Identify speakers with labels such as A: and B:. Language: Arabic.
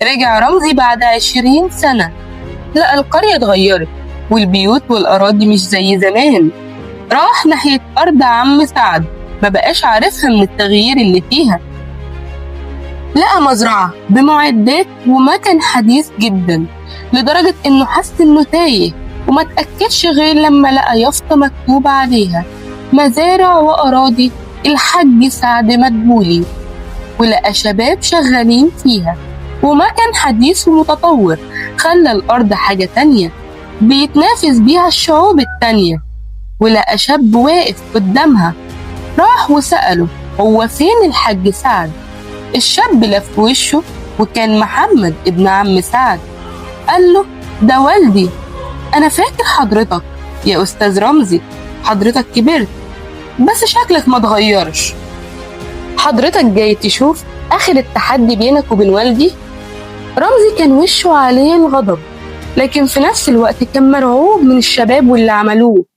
A: رجع رمزي بعد 20 سنة، لقى القرية اتغيرت والبيوت والأراضي مش زي زمان. راح ناحية أرض عم سعد، ما بقاش عارفها من التغيير اللي فيها. لقى مزرعة بمعدات ومكن حديث جدا، لدرجة إنه حس إنه تايه، وما تأكدش غير لما لقى يافطة مكتوب عليها مزارع وأراضي الحاج سعد مدبولي، ولقى شباب شغالين فيها، ومكن حديث ومتطور خلى الأرض حاجة تانية بيتنافس بيها الشعوب التانية. ولقى شاب واقف قدامها، راح وسأله هو فين الحاج سعد. الشاب لف وشه وكان محمد ابن عم سعد. قال له ده والدي، أنا فاكر حضرتك يا أستاذ رمزي، حضرتك كبرت بس شكلك ما اتغيرش. حضرتك جاي تشوف آخر التحدي بينك وبين والدي؟ رمزي كان وشه عليه الغضب، لكن في نفس الوقت كان مرعوب من الشباب واللي عملوه.